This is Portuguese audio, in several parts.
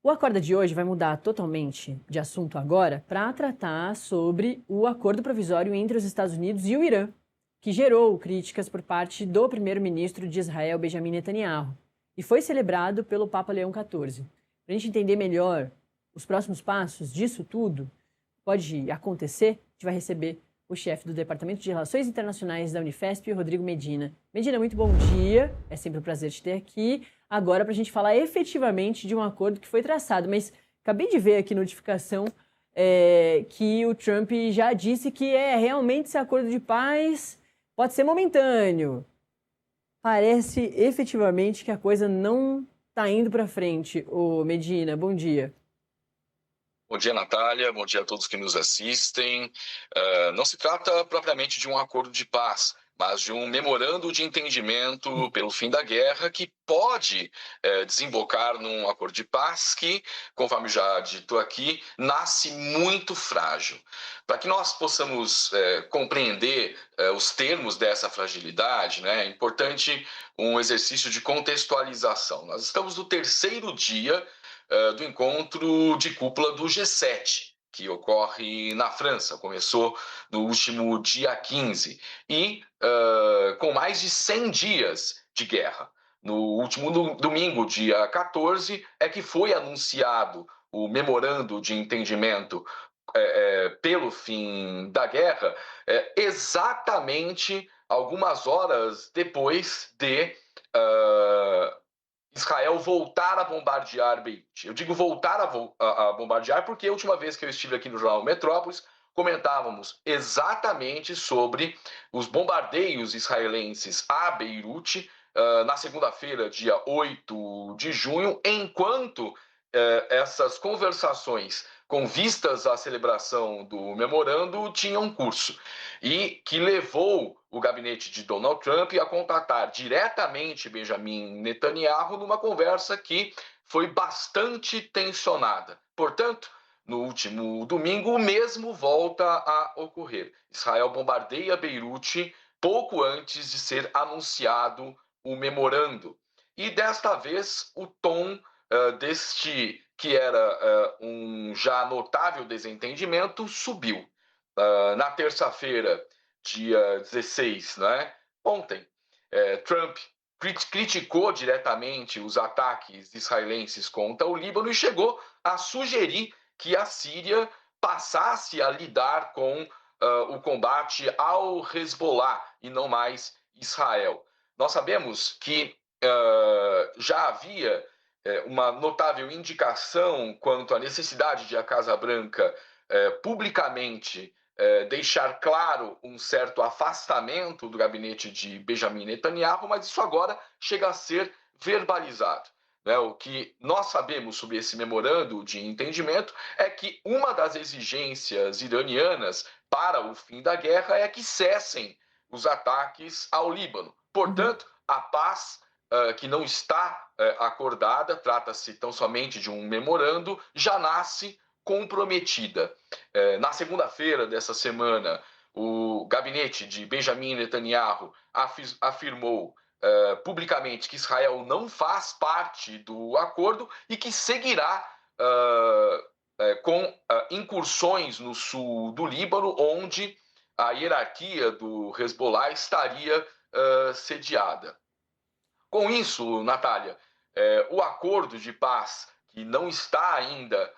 O Acorda de hoje vai mudar totalmente de assunto agora para tratar sobre o acordo provisório entre os Estados Unidos e o Irã, que gerou críticas por parte do primeiro-ministro de Israel, Benjamin Netanyahu, e foi celebrado pelo Papa Leão XIV. Para a gente entender melhor os próximos passos disso tudo, pode acontecer, a gente vai receber o chefe do Departamento de Relações Internacionais da Unifesp, Rodrigo Medina. Medina, muito bom dia, é sempre um prazer te ter aqui. Agora, para a gente falar efetivamente de um acordo que foi traçado, mas acabei de ver aqui notificação que o Trump já disse que realmente esse acordo de paz pode ser momentâneo. Parece efetivamente que a coisa não está indo para frente. Ô Medina, bom dia. Bom dia, Natália. Bom dia a todos que nos assistem. Não se trata propriamente de um acordo de paz, mas de um memorando de entendimento pelo fim da guerra que pode desembocar num acordo de paz que, conforme já dito aqui, nasce muito frágil. Para que nós possamos compreender os termos dessa fragilidade, né, é importante um exercício de contextualização. Nós estamos no terceiro dia do encontro de cúpula do G7, que ocorre na França. Começou no último dia 15 e com mais de 100 dias de guerra. No último domingo, dia 14, é que foi anunciado o memorando de entendimento pelo fim da guerra, exatamente algumas horas depois de Israel voltar a bombardear Beirute. Eu digo voltar a bombardear porque a última vez que eu estive aqui no Jornal Metrópolis, comentávamos exatamente sobre os bombardeios israelenses a Beirute na segunda-feira, dia 8 de junho, enquanto essas conversações com vistas à celebração do memorando tinham curso, e que levou o gabinete de Donald Trump a contatar diretamente Benjamin Netanyahu numa conversa que foi bastante tensionada. Portanto, no último domingo, o mesmo volta a ocorrer. Israel bombardeia Beirute pouco antes de ser anunciado o memorando. E desta vez o tom deste que era um já notável desentendimento subiu. Na terça-feira, dia 16, né? Ontem, Trump criticou diretamente os ataques israelenses contra o Líbano e chegou a sugerir que a Síria passasse a lidar com o combate ao Hezbollah e não mais Israel. Nós sabemos que já havia uma notável indicação quanto à necessidade de a Casa Branca publicamente deixar claro um certo afastamento do gabinete de Benjamin Netanyahu, mas isso agora chega a ser verbalizado. Né? O que nós sabemos sobre esse memorando de entendimento é que uma das exigências iranianas para o fim da guerra é que cessem os ataques ao Líbano. Portanto, a paz que não está acordada, trata-se tão somente de um memorando, já nasce comprometida. Na segunda-feira dessa semana, o gabinete de Benjamin Netanyahu afirmou publicamente que Israel não faz parte do acordo e que seguirá com incursões no sul do Líbano, onde a hierarquia do Hezbollah estaria sediada. Com isso, Natália, o acordo de paz, que não está ainda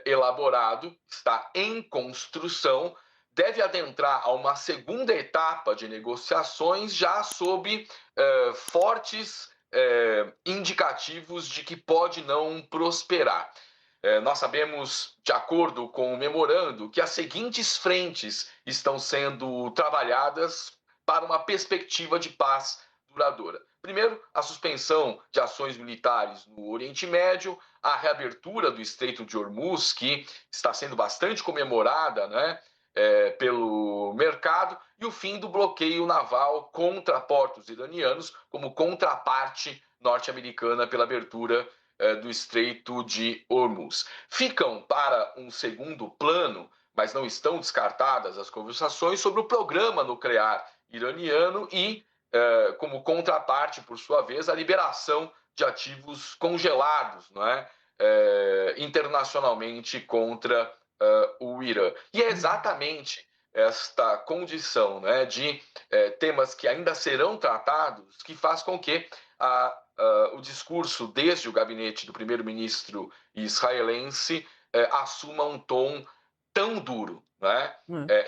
elaborado, está em construção, deve adentrar a uma segunda etapa de negociações, já sob fortes indicativos de que pode não prosperar. Nós sabemos, de acordo com o memorando, que as seguintes frentes estão sendo trabalhadas para uma perspectiva de paz duradoura. Primeiro, a suspensão de ações militares no Oriente Médio, a reabertura do Estreito de Hormuz, que está sendo bastante comemorada, né, pelo mercado, e o fim do bloqueio naval contra portos iranianos, como contraparte norte-americana pela abertura do Estreito de Hormuz. Ficam para um segundo plano, mas não estão descartadas as conversações sobre o programa nuclear iraniano e como contraparte, por sua vez, a liberação de ativos congelados, não é? internacionalmente contra o Irã. E é exatamente esta condição, né, de temas que ainda serão tratados que faz com que o discurso desde o gabinete do primeiro-ministro israelense assuma um tom tão duro, né?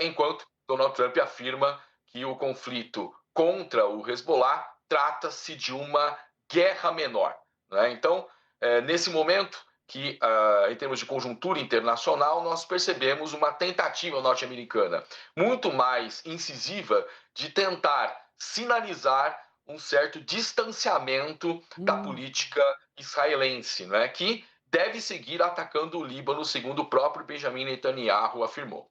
Enquanto Donald Trump afirma que o conflito contra o Hezbollah trata-se de uma guerra menor, né? Então, nesse momento que, em termos de conjuntura internacional, nós percebemos uma tentativa norte-americana muito mais incisiva de tentar sinalizar um certo distanciamento da política israelense, né, que deve seguir atacando o Líbano, segundo o próprio Benjamin Netanyahu afirmou.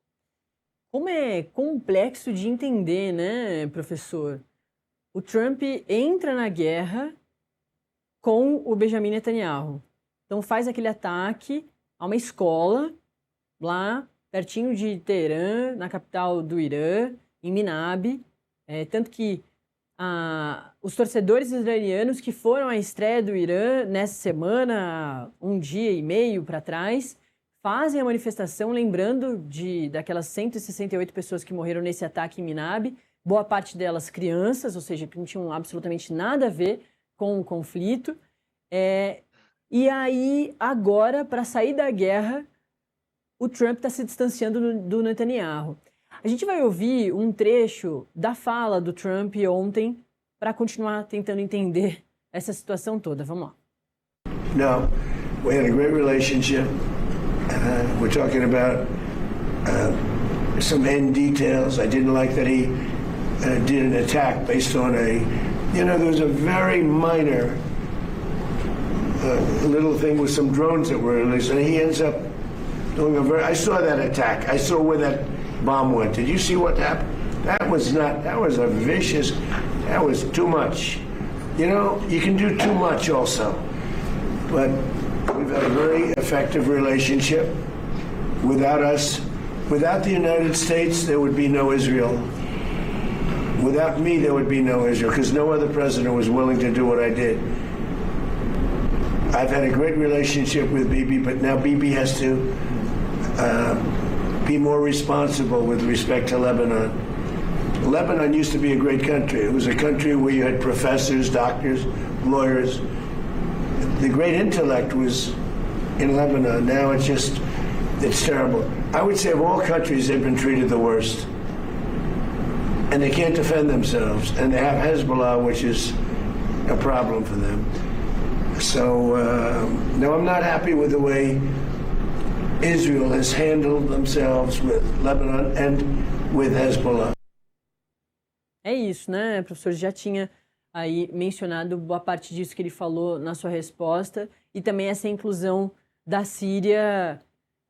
Como é complexo de entender, né, professor? O Trump entra na guerra com o Benjamin Netanyahu. Então faz aquele ataque a uma escola lá pertinho de Teherã, na capital do Irã, em Minab. Tanto que os torcedores israelianos que foram à estreia do Irã nessa semana, um dia e meio para trás, fazem a manifestação lembrando daquelas 168 pessoas que morreram nesse ataque em Minab, boa parte delas crianças, ou seja, que não tinham absolutamente nada a ver com o conflito. E aí, agora, para sair da guerra, o Trump está se distanciando do Netanyahu. A gente vai ouvir um trecho da fala do Trump ontem para continuar tentando entender essa situação toda. Vamos lá. No, we had a great relationship. We're talking about some end details. I didn't like that he did an attack based on there was a very minor little thing with some drones that were released, and he ends up doing I saw that attack. I saw where that bomb went. Did you see what happened? That was a vicious, that was too much. You can do too much also. But we've had a very effective relationship. Without the United States, there would be no Israel. Without me, there would be no Israel, because no other president was willing to do what I did. I've had a great relationship with Bibi, but now Bibi has to be more responsible with respect to Lebanon. Lebanon used to be a great country. It was a country where you had professors, doctors, lawyers. The great intellect was in Lebanon. Now it's terrible. I would say of all countries, they've been treated the worst. And they can't defend themselves. And they have Hezbollah, which is a problem for them. So, no, I'm not happy with the way Israel has handled themselves with Lebanon and with Hezbollah. É isso, né? O professor já tinha aí mencionado boa parte disso que ele falou na sua resposta, e também essa inclusão da Síria.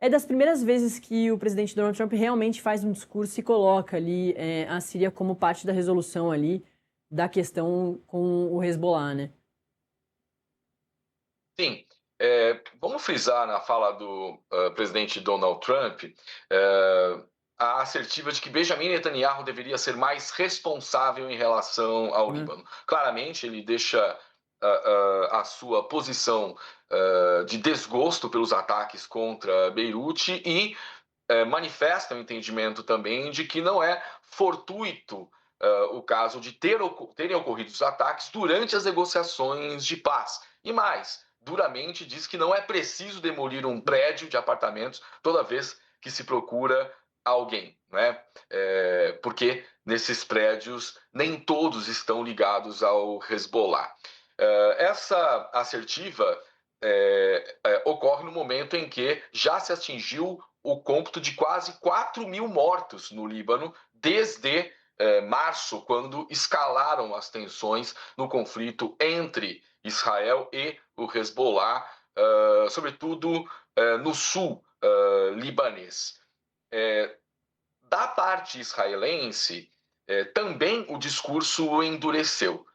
É das primeiras vezes que o presidente Donald Trump realmente faz um discurso e coloca ali a Síria como parte da resolução ali da questão com o Hezbollah, né? Sim. Vamos frisar na fala do presidente Donald Trump a assertiva de que Benjamin Netanyahu deveria ser mais responsável em relação ao Líbano. Claramente, ele deixa a sua posição de desgosto pelos ataques contra Beirute e manifesta o entendimento também de que não é fortuito o caso de terem ocorrido os ataques durante as negociações de paz. E mais, duramente diz que não é preciso demolir um prédio de apartamentos toda vez que se procura alguém, né? Porque nesses prédios nem todos estão ligados ao Hezbollah. Essa assertiva ocorre no momento em que já se atingiu o cômputo de quase 4.000 mortos no Líbano desde março, quando escalaram as tensões no conflito entre Israel e o Hezbollah, sobretudo no sul libanês. Da parte israelense, também o discurso endureceu.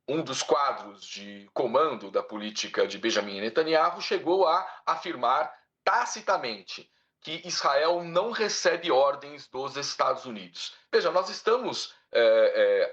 Um dos quadros de comando da política de Benjamin Netanyahu chegou a afirmar tacitamente que Israel não recebe ordens dos Estados Unidos. Veja, nós estamos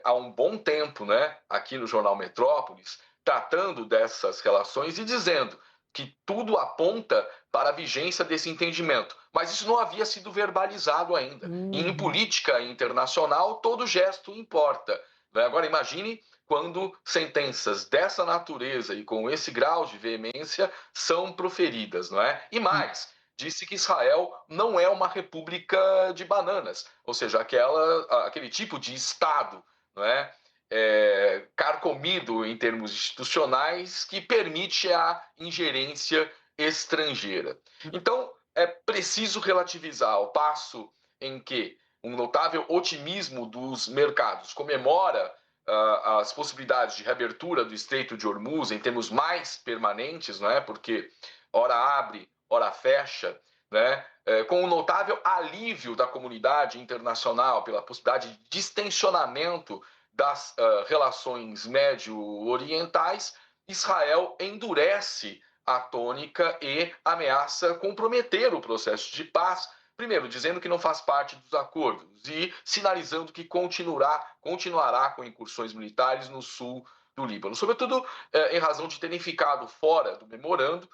há um bom tempo, né, aqui no Jornal Metrópolis, tratando dessas relações e dizendo que tudo aponta para a vigência desse entendimento. Mas isso não havia sido verbalizado ainda. E em política internacional, todo gesto importa. Né? Agora, imagine quando sentenças dessa natureza e com esse grau de veemência são proferidas, não é? E mais, disse que Israel não é uma república de bananas, ou seja, aquele tipo de Estado, não é? Carcomido em termos institucionais que permite a ingerência estrangeira. Então, é preciso relativizar, ao passo em que um notável otimismo dos mercados comemora as possibilidades de reabertura do Estreito de Hormuz em termos mais permanentes, não é? Porque ora abre, ora fecha, né? Com um notável alívio da comunidade internacional pela possibilidade de distensionamento das relações médio-orientais, Israel endurece a tônica e ameaça comprometer o processo de paz, primeiro dizendo que não faz parte dos acordos e sinalizando que continuará com incursões militares no sul do Líbano, sobretudo em razão de terem ficado fora do memorando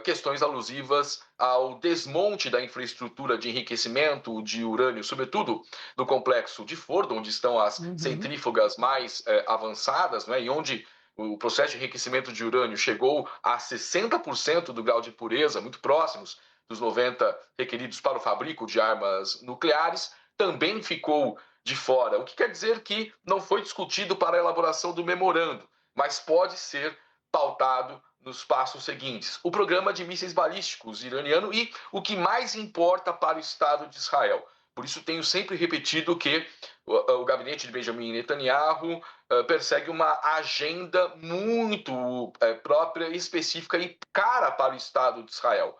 questões alusivas ao desmonte da infraestrutura de enriquecimento de urânio, sobretudo no complexo de Fordo, onde estão as centrífugas mais avançadas, né, e onde o processo de enriquecimento de urânio chegou a 60% do grau de pureza, muito próximos dos 90% requeridos para o fabrico de armas nucleares, também ficou de fora. O que quer dizer que não foi discutido para a elaboração do memorando, mas pode ser pautado nos passos seguintes: o programa de mísseis balísticos iraniano e o que mais importa para o Estado de Israel. Por isso tenho sempre repetido que o gabinete de Benjamin Netanyahu persegue uma agenda muito própria, específica e cara para o Estado de Israel.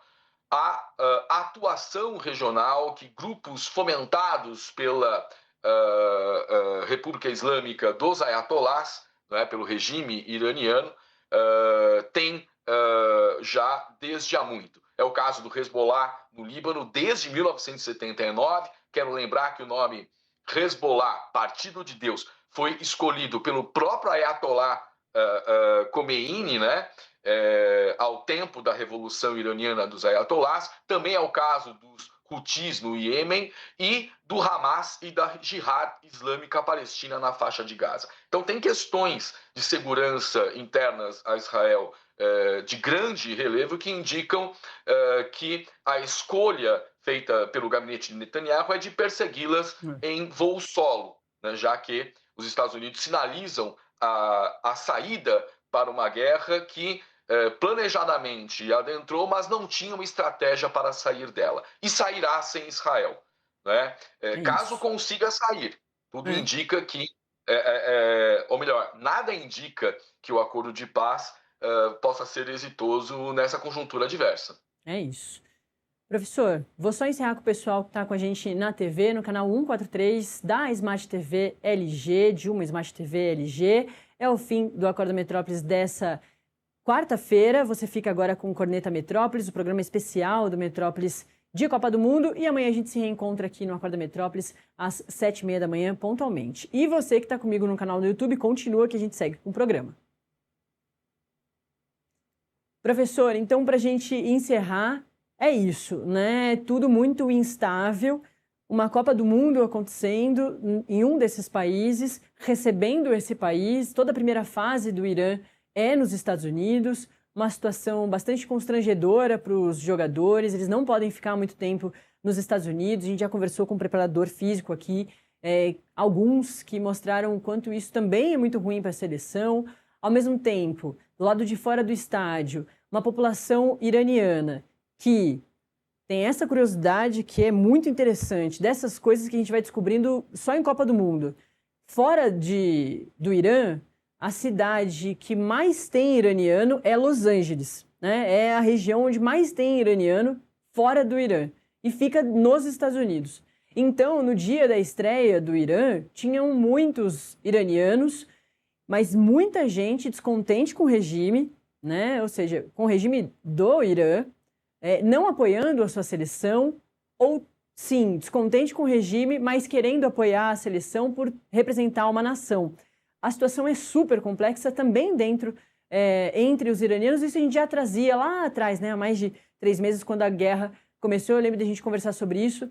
A atuação regional que grupos fomentados pela República Islâmica dos Ayatollahs, né, pelo regime iraniano, tem já desde há muito. É o caso do Hezbollah no Líbano desde 1979. Quero lembrar que o nome Hezbollah, Partido de Deus, foi escolhido pelo próprio Ayatollah Khomeini, né? Ao tempo da Revolução Iraniana dos Ayatollahs. Também é o caso dos Houthis no Iêmen e do Hamas e da Jihad Islâmica Palestina na faixa de Gaza. Então tem questões de segurança internas a Israel de grande relevo que indicam que a escolha feita pelo gabinete de Netanyahu é de persegui-las em voo solo, né, já que os Estados Unidos sinalizam a saída para uma guerra que planejadamente adentrou, mas não tinha uma estratégia para sair dela. E sairá sem Israel, né? Caso consiga sair. Tudo indica que, ou melhor, nada indica que o acordo de paz possa ser exitoso nessa conjuntura adversa. É isso. Professor, vou só encerrar com o pessoal que está com a gente na TV, no canal 143 da Smart TV LG, de uma Smart TV LG. É o fim do Acorda Metrópolis dessa quarta-feira. Você fica agora com o Corneta Metrópolis, o programa especial do Metrópolis de Copa do Mundo. E amanhã a gente se reencontra aqui no Acorda Metrópolis às 7h30 da manhã, pontualmente. E você que está comigo no canal do YouTube, continua que a gente segue com o programa. Professor, então, para a gente encerrar, é isso, né? Tudo muito instável. Uma Copa do Mundo acontecendo em um desses países, recebendo esse país. Toda a primeira fase do Irã é nos Estados Unidos. Uma situação bastante constrangedora para os jogadores. Eles não podem ficar muito tempo nos Estados Unidos. A gente já conversou com um preparador físico aqui. Alguns que mostraram o quanto isso também é muito ruim para a seleção. Ao mesmo tempo, do lado de fora do estádio, uma população iraniana que tem essa curiosidade que é muito interessante, dessas coisas que a gente vai descobrindo só em Copa do Mundo. Fora do Irã, a cidade que mais tem iraniano é Los Angeles, né? É a região onde mais tem iraniano fora do Irã e fica nos Estados Unidos. Então, no dia da estreia do Irã, tinham muitos iranianos, mas muita gente descontente com o regime, né? Ou seja, com o regime do Irã, não apoiando a sua seleção, ou sim, descontente com o regime, mas querendo apoiar a seleção por representar uma nação. A situação é super complexa também dentro entre os iranianos. Isso a gente já trazia lá atrás, né, há mais de 3 meses, quando a guerra começou. Eu lembro de a gente conversar sobre isso,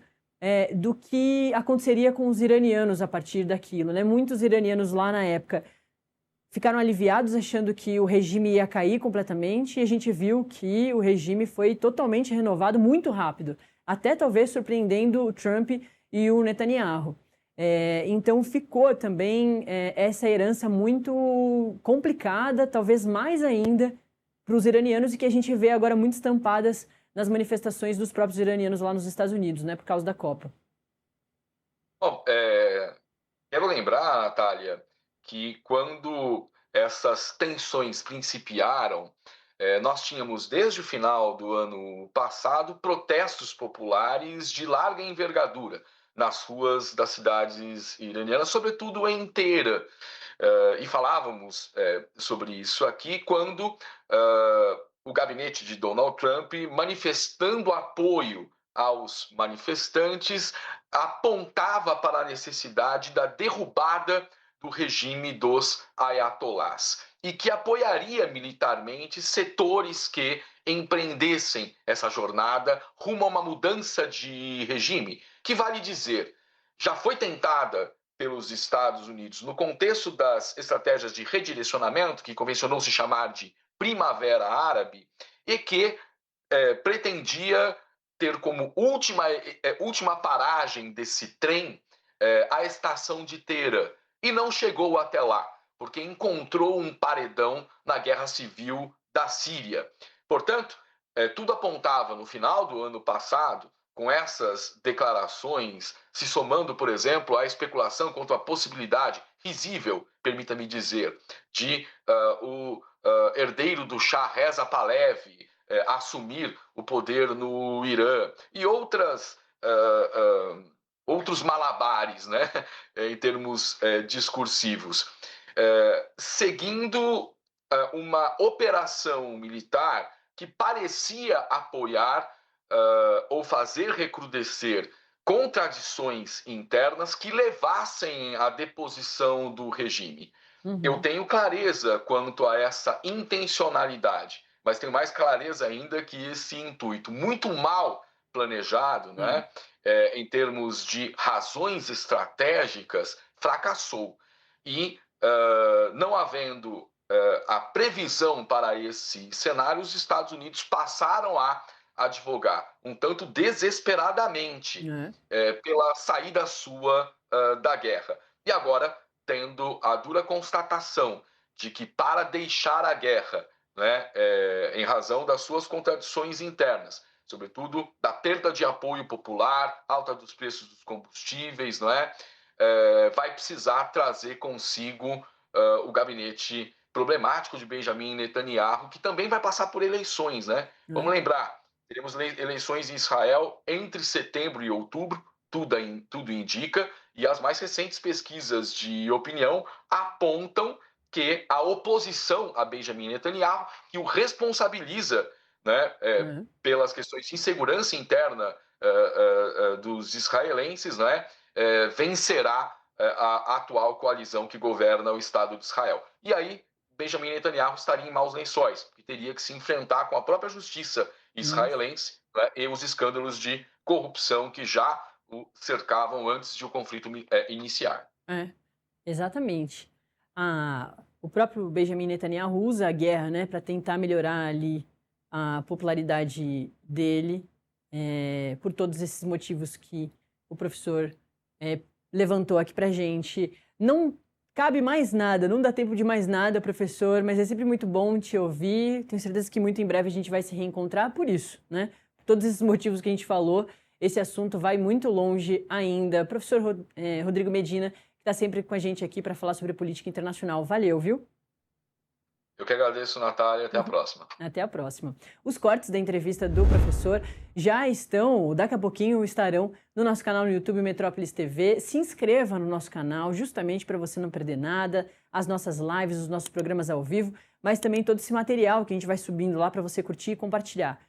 do que aconteceria com os iranianos a partir daquilo, né? Muitos iranianos lá na época ficaram aliviados achando que o regime ia cair completamente, e a gente viu que o regime foi totalmente renovado muito rápido, até talvez surpreendendo o Trump e o Netanyahu. Então ficou também essa herança muito complicada, talvez mais ainda para os iranianos, e que a gente vê agora muito estampadas nas manifestações dos próprios iranianos lá nos Estados Unidos, né, por causa da Copa. Bom, quero lembrar, Natália, que quando essas tensões principiaram, nós tínhamos, desde o final do ano passado, protestos populares de larga envergadura nas ruas das cidades iranianas, sobretudo em Teherã. E falávamos sobre isso aqui quando o gabinete de Donald Trump, manifestando apoio aos manifestantes, apontava para a necessidade da derrubada do regime dos ayatolás e que apoiaria militarmente setores que empreendessem essa jornada rumo a uma mudança de regime, que, vale dizer, já foi tentada pelos Estados Unidos no contexto das estratégias de redirecionamento, que convencionou se chamar de Primavera Árabe, e que pretendia ter como última paragem desse trem a estação de Teherã. E não chegou até lá, porque encontrou um paredão na guerra civil da Síria. Portanto, tudo apontava no final do ano passado, com essas declarações, se somando, por exemplo, à especulação quanto à possibilidade risível, permita-me dizer, de o herdeiro do Shah, Reza Pahlavi, assumir o poder no Irã, e outros malabares, né, em termos discursivos, seguindo uma operação militar que parecia apoiar ou fazer recrudescer contradições internas que levassem à deposição do regime. Eu tenho clareza quanto a essa intencionalidade, mas tenho mais clareza ainda que esse intuito muito mal planejado, né, em termos de razões estratégicas, fracassou. E não havendo a previsão para esse cenário, os Estados Unidos passaram a advogar um tanto desesperadamente pela saída sua da guerra. E agora, tendo a dura constatação de que, para deixar a guerra, né, em razão das suas contradições internas, sobretudo da perda de apoio popular, alta dos preços dos combustíveis, não é? Vai precisar trazer consigo o gabinete problemático de Benjamin Netanyahu, que também vai passar por eleições, né? Vamos lembrar, teremos eleições em Israel entre setembro e outubro, tudo indica, e as mais recentes pesquisas de opinião apontam que a oposição a Benjamin Netanyahu, que o responsabiliza, né, pelas questões de insegurança interna dos israelenses, né, vencerá a atual coalizão que governa o Estado de Israel. E aí, Benjamin Netanyahu estaria em maus lençóis, e teria que se enfrentar com a própria justiça israelense, né, e os escândalos de corrupção que já o cercavam antes de o conflito iniciar. Exatamente. O próprio Benjamin Netanyahu usa a guerra, né, para tentar melhorar ali a popularidade dele, por todos esses motivos que o professor levantou aqui para a gente. Não cabe mais nada, não dá tempo de mais nada, professor, mas é sempre muito bom te ouvir. Tenho certeza que muito em breve a gente vai se reencontrar por isso, né? Por todos esses motivos que a gente falou, esse assunto vai muito longe ainda. Professor Rodrigo Medina, que está sempre com a gente aqui para falar sobre política internacional. Valeu, viu? Eu que agradeço, Natália. Até a próxima. Até a próxima. Os cortes da entrevista do professor já estão, daqui a pouquinho, estarão no nosso canal no YouTube Metrópolis TV. Se inscreva no nosso canal, justamente para você não perder nada, as nossas lives, os nossos programas ao vivo, mas também todo esse material que a gente vai subindo lá para você curtir e compartilhar.